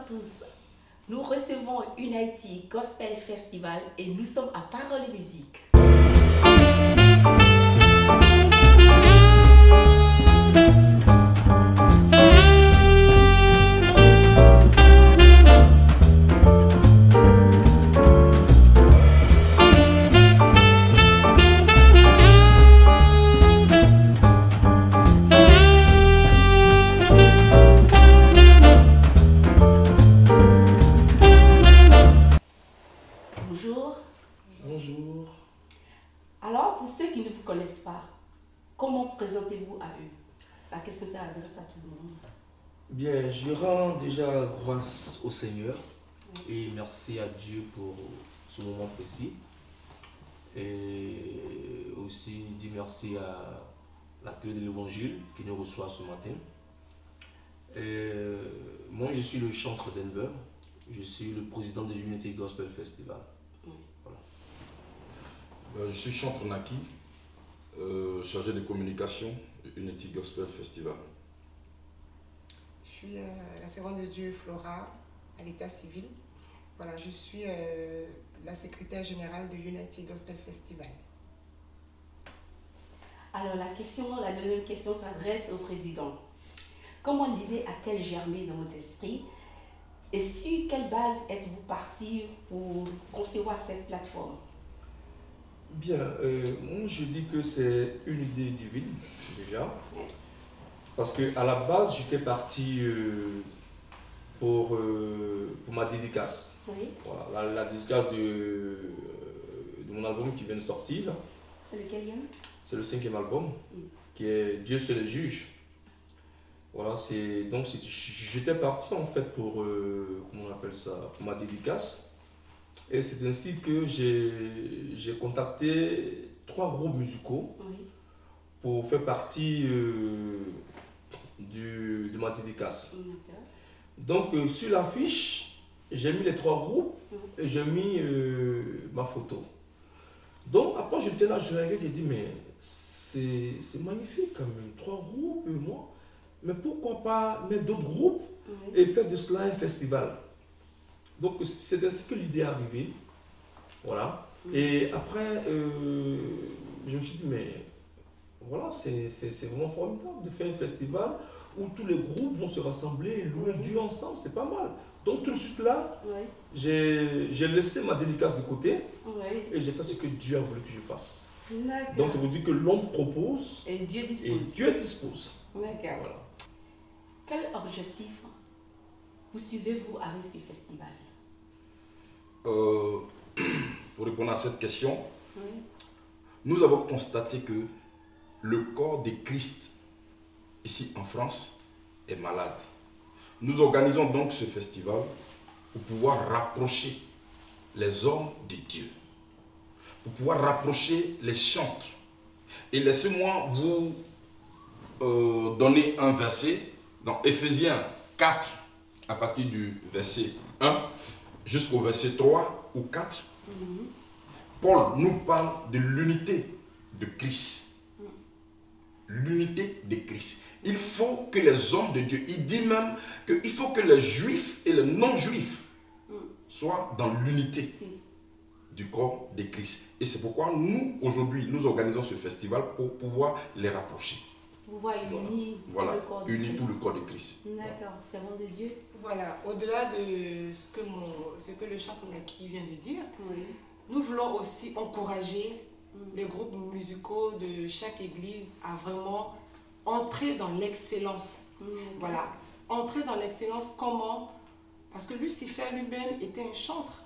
tous. Nous recevons Unity Gospel Festival et nous sommes à Parole et Musique. Bonjour. Bonjour. Alors, pour ceux qui ne vous connaissent pas, comment présentez-vous à eux? La question s'adresse à tout le monde. Bien, je rends déjà grâce au Seigneur et merci à Dieu pour ce moment précis. Et aussi dire merci à la télé de l'Évangile qui nous reçoit ce matin. Moi, je suis le chanteur Denver. Je suis le président de Unity Gospel Festival. Je suis chanteur Naki, chargé de communication de Unity Gospel Festival. Je suis la servante de Dieu Flora à l'état civil. Voilà, je suis la secrétaire générale de Unity Gospel Festival. Alors, la deuxième question s'adresse au président. Comment l'idée a-t-elle germé dans votre esprit? Et sur quelle base êtes-vous parti pour concevoir cette plateforme? Bien, moi je dis que c'est une idée divine déjà. Parce qu'à la base, j'étais parti pour ma dédicace. Oui. Voilà, la dédicace de mon album qui vient de sortir. C'est lequel, Yann? C'est le 5e album, qui est Dieu seul est juge. Voilà, donc j'étais parti en fait pour, comment on appelle ça, pour ma dédicace. Et c'est ainsi que j'ai contacté 3 groupes musicaux pour faire partie de ma dédicace. Donc sur l'affiche, j'ai mis les 3 groupes et j'ai mis ma photo. Donc après j'étais là, je regardais et j'ai dit mais c'est magnifique quand même, 3 groupes, moi. Mais pourquoi pas mettre d'autres groupes et faire de cela un festival? Donc c'est ainsi que l'idée est arrivée. Voilà. Et après, je me suis dit, mais voilà, c'est vraiment formidable de faire un festival où tous les groupes vont se rassembler et louer Dieu ensemble, c'est pas mal. Donc tout de suite là, j'ai laissé ma dédicace de côté et j'ai fait ce que Dieu a voulu que je fasse. Donc ça veut dire que l'homme propose et Dieu dispose. Et Dieu dispose. D'accord. Voilà. Quel objectif vous suivez-vous avec ce festival? Pour répondre à cette question, nous avons constaté que le corps de Christ, ici en France, est malade. Nous organisons donc ce festival pour pouvoir rapprocher les hommes de Dieu, pour pouvoir rapprocher les chantres. Et laissez-moi vous donner un verset dans Éphésiens 4, à partir du verset 1 jusqu'au verset 3 ou 4. Paul nous parle de l'unité de Christ. L'unité de Christ. Il faut que les hommes de Dieu, il dit même qu'il faut que les juifs et les non-juifs soient dans l'unité du corps de Christ. Et c'est pourquoi nous, aujourd'hui, nous organisons ce festival pour pouvoir les rapprocher. Vous voyez unis tout le corps de Christ. D'accord, c'est bon de Dieu. Voilà, au-delà de ce que le chanteur Naki vient de dire, nous voulons aussi encourager les groupes musicaux de chaque église à vraiment entrer dans l'excellence. Voilà, entrer dans l'excellence comment? Parce que Lucifer lui-même était un chanteur.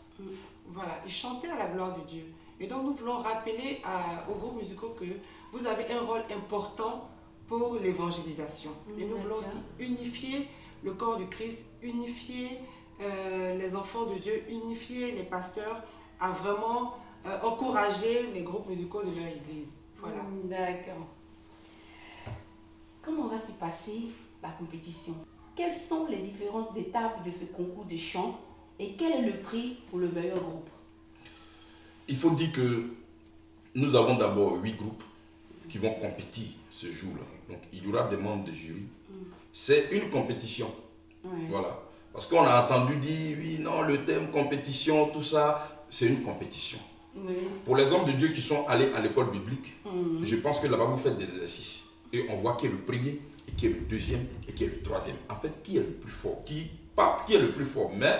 Voilà, il chantait à la gloire de Dieu. Et donc nous voulons rappeler aux groupes musicaux que vous avez un rôle important pour l'évangélisation. Et nous voulons aussi unifier le corps du Christ, unifier les enfants de Dieu, unifier les pasteurs à vraiment encourager les groupes musicaux de leur église. Voilà. D'accord. Comment va se passer la compétition? Quelles sont les différentes étapes de ce concours de chant et quel est le prix pour le meilleur groupe? Il faut dire que nous avons d'abord 8 groupes qui vont compétir ce jour-là. Donc il y aura des membres de jury. C'est une compétition. Voilà. Parce qu'on a entendu dire, oui, non, le thème compétition, tout ça, c'est une compétition. Oui. Pour les hommes de Dieu qui sont allés à l'école biblique, je pense que là-bas, vous faites des exercices. Et on voit qui est le premier, et qui est le deuxième, et qui est le troisième. En fait, qui est le plus fort? Pas qui est le plus fort, mais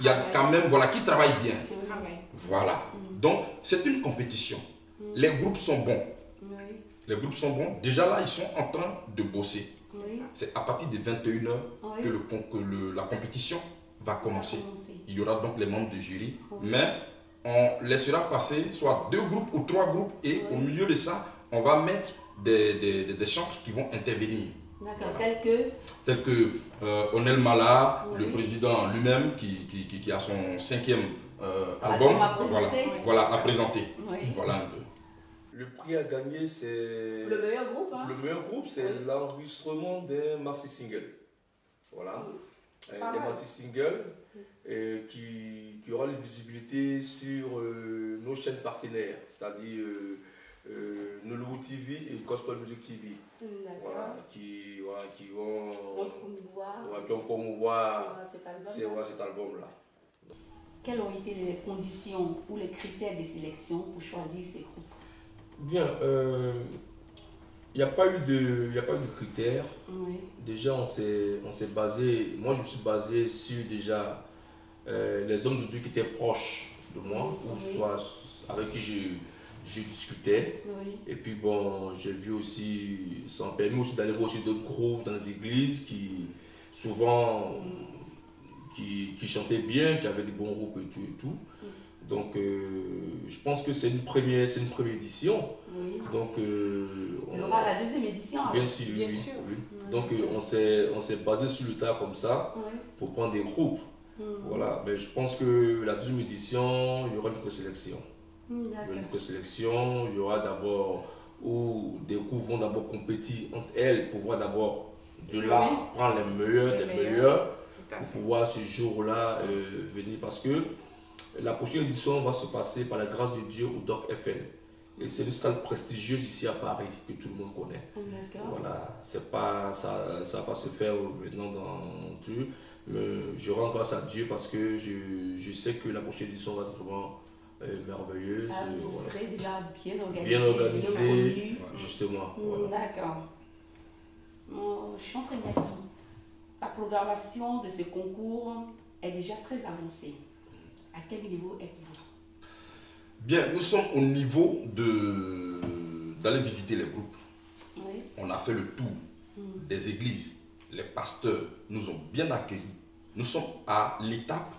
il y a quand même, voilà, qui travaille bien. Qui travaille. Voilà. Donc, c'est une compétition. Les groupes sont bons. Oui. Les groupes sont bons. Déjà là, ils sont en train de bosser. Oui. C'est à partir de 21h Oui. que la compétition va commencer. commencer. Il y aura donc les membres du jury. Oui. Mais on laissera passer soit 2 groupes ou 3 groupes. Et Oui. au milieu de ça, on va mettre des chantres qui vont intervenir. D'accord, Voilà. tel que... Tel que Onel Mala, Oui. le président lui-même, qui a son 5e Album album, à présenter. voilà, à présenter. Oui. Voilà un peu. Le prix à gagner, c'est... Le meilleur groupe, hein? Le meilleur groupe, c'est Oui. l'enregistrement des maxi singles. Voilà. Pas Des mal. maxi singles qui aura une visibilité sur nos chaînes partenaires, c'est-à-dire Nollywood TV et Gospel Music TV. Voilà, qui vont promouvoir cet album-là. Quelles ont été les conditions ou les critères de sélection pour choisir ces groupes? Bien, il n'y a pas eu de critères. Oui. Déjà, on s'est basé, moi je me suis basé sur déjà les hommes de Dieu qui étaient proches de moi, ou Oui. soit avec qui je discutais. Oui. Et puis bon, j'ai vu aussi, ça m'a permis aussi d'aller voir aussi d'autres groupes dans les églises qui souvent qui chantaient bien, qui avaient des bons groupes et tout. Donc je pense que c'est une première édition. Oui. Donc Il y aura la deuxième édition. bien alors. sûr, Bien oui, sûr. oui. Oui. Donc on s'est basé sur le tas comme ça Oui. pour prendre des groupes. Voilà, mais je pense que la deuxième édition, il y aura une présélection. Il y aura une D'accord. présélection, il y aura d'abord où des groupes vont d'abord compétir entre elles pour voir d'abord de là Oui. prendre les meilleurs, Les les meilleurs. meilleurs Tout à pour fait. pouvoir ce jour-là venir parce que la prochaine édition va se passer par la grâce de Dieu au Doc FM. Et c'est une salle prestigieuse ici à Paris que tout le monde connaît. D'accord. Voilà, c'est pas, ça va pas se faire maintenant dans tout, mais je rends grâce à Dieu parce que je sais que la prochaine édition va être vraiment merveilleuse. Ah, vous Voilà. serez déjà bien organisé. Bien organisé, connu. justement. Voilà. D'accord. Chantre Naki, la programmation de ce concours est déjà très avancée. À quel niveau êtes-vous? Bien, nous sommes au niveau d'aller visiter les groupes. Oui. On a fait le tour des églises. Les pasteurs nous ont bien accueillis. Nous sommes à l'étape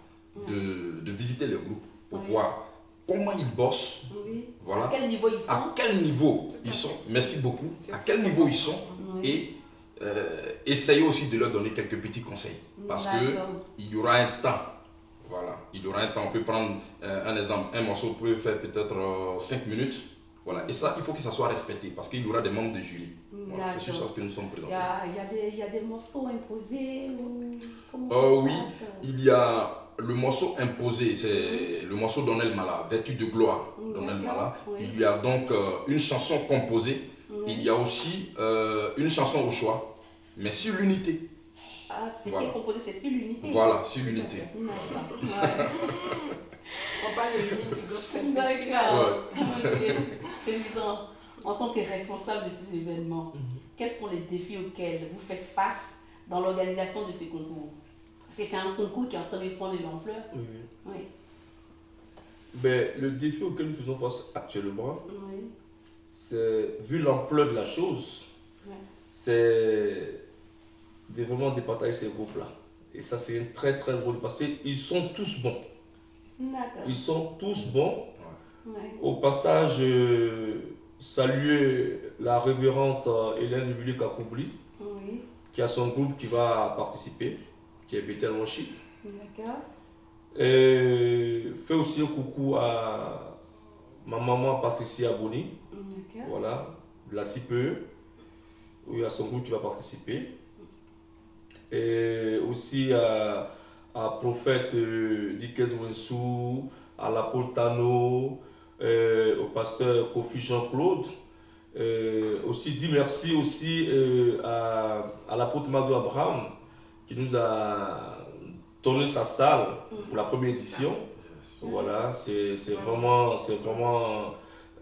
de visiter les groupes pour Oui. voir comment ils bossent. Oui. Voilà. À quel niveau ils sont? À quel niveau Tout à ils fait. sont. Merci beaucoup. C'est À très quel niveau ils sont. Oui. Et essayer aussi de leur donner quelques petits conseils. Parce D'accord. qu'il y aura un temps. Voilà, il y aura un temps. On peut prendre un exemple. Un morceau peut faire peut-être 5 minutes. Voilà. Et ça, il faut que ça soit respecté parce qu'il y aura des membres de jury. Voilà, c'est sur ça D'accord. que nous sommes Il présentés. y a des morceaux imposés ou comment Oui, ça se passe? il y a le morceau imposé, c'est le morceau d'Onel Mala, Vertu de gloire d'Onel D'accord, Mala. oui. Il y a donc une chanson composée. Oui. Il y a aussi une chanson au choix, mais sur l'unité. Ah, ce Voilà. qui est composé, c'est sur l'unité. Voilà, sur l'unité. D'accord. Ouais. On parle de l'Unity Gospel Festival. D'accord. Ok. Président, en tant que responsable de ces événements, quels sont les défis auxquels vous faites face dans l'organisation de ces concours? Parce que c'est un concours qui est en train de prendre de l'ampleur. Oui. Oui. Ben, le défi auquel nous faisons face actuellement, Oui. c'est, vu l'ampleur de la chose, Ouais. c'est de vraiment départager ces groupes-là. Et ça, c'est une très très bonne parce qu'ils sont tous bons. D'accord. Ils sont tous bons. Ouais. Au passage, saluer la révérende Hélène Lubuli Kakoubli, Oui. qui a son groupe qui va participer, qui est Bethel Worship. D'accord. Et fais aussi un coucou à ma maman Patricia Boni, D'accord. voilà, de la CIPE, où il y a son groupe qui va participer. Et aussi à Prophète Dikez Wensou, à l'apôtre Tano, au pasteur Kofi Jean-Claude. Aussi dit merci aussi à l'apôtre Magou Abraham qui nous a tourné sa salle pour la première édition. Voilà, c'est vraiment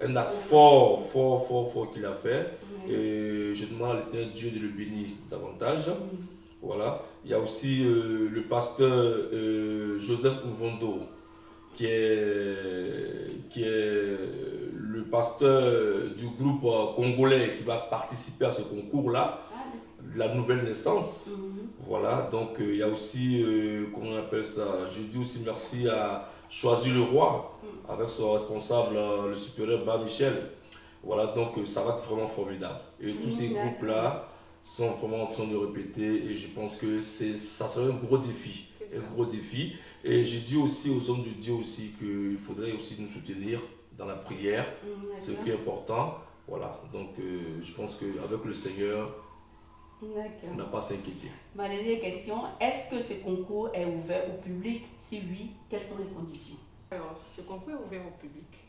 un acte fort qu'il a fait. Et je demande à l'Éternel Dieu de le bénir davantage. Voilà. Il y a aussi le pasteur Joseph Ouvondo, qui est le pasteur du groupe congolais qui va participer à ce concours-là, de la nouvelle naissance. Voilà, donc il y a aussi, comment on appelle ça, je dis aussi merci à Choisir le Roi, avec son responsable, le supérieur Bas Michel. Voilà, donc ça va être vraiment formidable. Et tous ces groupes-là sont vraiment en train de répéter, et je pense que ça sera un gros défi. Un gros défi. Et j'ai dit aussi aux hommes de Dieu aussi qu'il faudrait aussi nous soutenir dans la prière, ce qui est important. Voilà, donc je pense qu'avec le Seigneur, on n'a pas à s'inquiéter. Ma dernière question, est-ce que ce concours est ouvert au public? Si oui, quelles sont les conditions? Alors, ce concours est ouvert au public.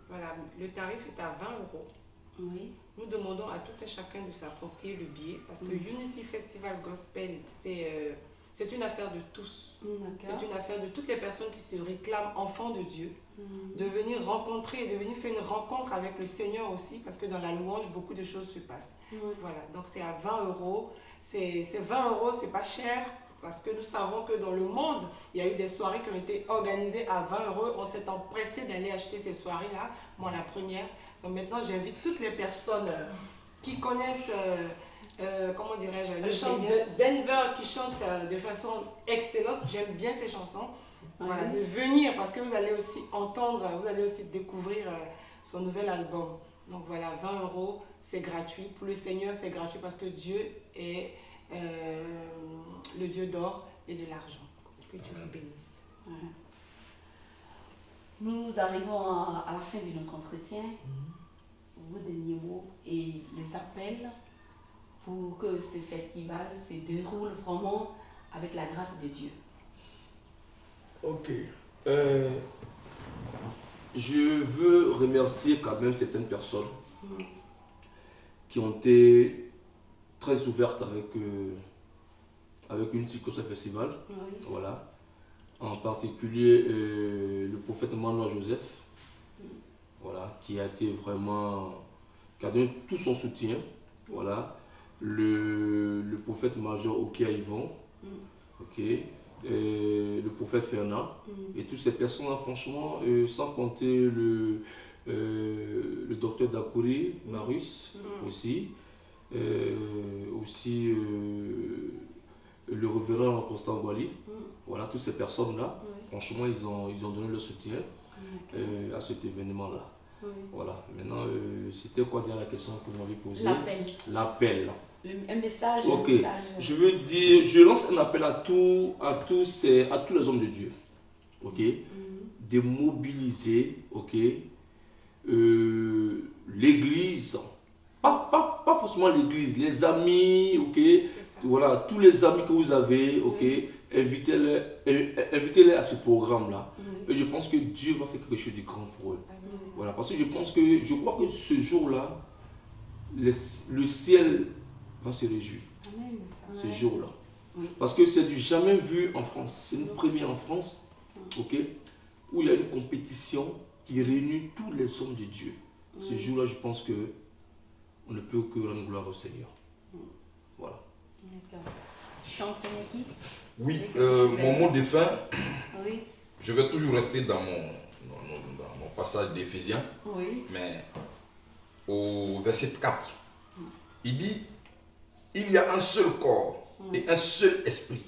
Voilà, le tarif est à 20 €. Oui. Nous demandons à tout et chacun de s'approprier le billet parce que Unity Festival Gospel, c'est une affaire de tous. C'est une affaire de toutes les personnes qui se réclament enfants de Dieu, de venir rencontrer, de venir faire une rencontre avec le Seigneur aussi, parce que dans la louange, beaucoup de choses se passent. Voilà, donc c'est à 20 €. C'est 20 €, c'est pas cher, parce que nous savons que dans le monde, il y a eu des soirées qui ont été organisées à 20 €. On s'est empressé d'aller acheter ces soirées-là, moi la première. Donc maintenant, j'invite toutes les personnes qui connaissent... comment dirais-je, le chant de Denver qui chante de façon excellente. J'aime bien ces chansons. Voilà, de venir parce que vous allez aussi entendre, vous allez aussi découvrir son nouvel album. Donc voilà, 20 €, c'est gratuit. Pour le Seigneur, c'est gratuit parce que Dieu est le Dieu d'or et de l'argent. Que Dieu nous bénisse. Nous arrivons à la fin de notre entretien. Vos derniers mots et les appels pour que ce festival se déroule vraiment avec la grâce de Dieu. Ok. Je veux remercier quand même certaines personnes qui ont été très ouvertes avec une psychose festival. Voilà. En particulier le prophète Manuel Joseph, voilà, qui a été vraiment, qui a donné tout son soutien. Voilà. Le prophète major Okia Yvon, le prophète Fernand, et toutes ces personnes-là, franchement, sans compter le docteur Dakouri, Marius aussi, aussi le révérend Constant Wally. Voilà, toutes ces personnes-là, franchement, ils ont donné leur soutien à cet événement-là. Voilà, maintenant, c'était quoi dire la question que vous m'avez posée? L'appel. Un message. Ok, un message. je veux dire, je lance un appel à tous les hommes de Dieu, ok, de mobiliser, ok, l'église, pas forcément l'église, les amis, ok, voilà, tous les amis que vous avez, ok, invitez-les à ce programme-là. Et je pense que Dieu va faire quelque chose de grand pour eux. Voilà, parce que je crois que ce jour-là, le ciel va se réjouir. Ce jour-là. Parce que c'est du jamais vu en France. C'est une première en France, ok, où il y a une compétition qui réunit tous les hommes de Dieu. Ce jour-là, je pense que on ne peut que rendre gloire au Seigneur. Voilà. Oui, mon mot de fin, je vais toujours rester dans mon passage d'Éphésiens, mais au verset 4, il dit, il y a un seul corps et un seul esprit.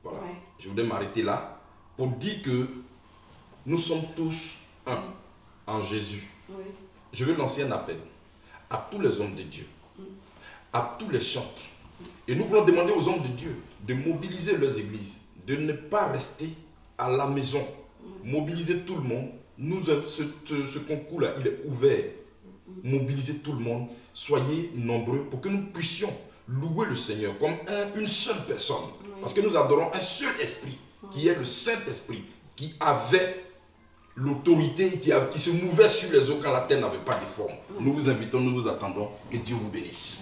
Voilà, je voudrais m'arrêter là pour dire que nous sommes tous un en Jésus. Je veux lancer un appel à tous les hommes de Dieu, à tous les chantres. Et nous voulons demander aux hommes de Dieu de mobiliser leurs églises, de ne pas rester à la maison. Mobiliser tout le monde. Ce concours-là, il est ouvert. Mobiliser tout le monde. Soyez nombreux pour que nous puissions louer le Seigneur comme une seule personne. Parce que nous adorons un seul esprit, qui est le Saint-Esprit, qui avait l'autorité, qui se mouvait sur les eaux quand la terre n'avait pas de forme. Nous vous invitons, nous vous attendons. Que Dieu vous bénisse.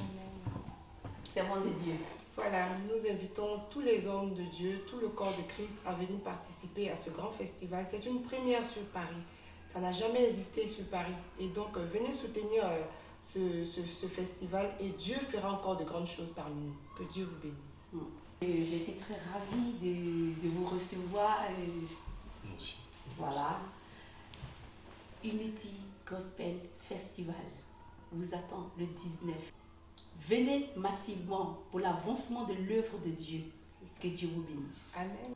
Servant de Dieu. Voilà, nous invitons tous les hommes de Dieu, tout le corps de Christ à venir participer à ce grand festival. C'est une première sur Paris. Ça n'a jamais existé sur Paris. Et donc, venez soutenir ce festival et Dieu fera encore de grandes choses parmi nous. Que Dieu vous bénisse. J'étais très ravie de vous recevoir. Nous aussi. Voilà. Unity Gospel Festival vous attend le 19. Venez massivement pour l'avancement de l'œuvre de Dieu. Que Dieu vous bénisse. Amen.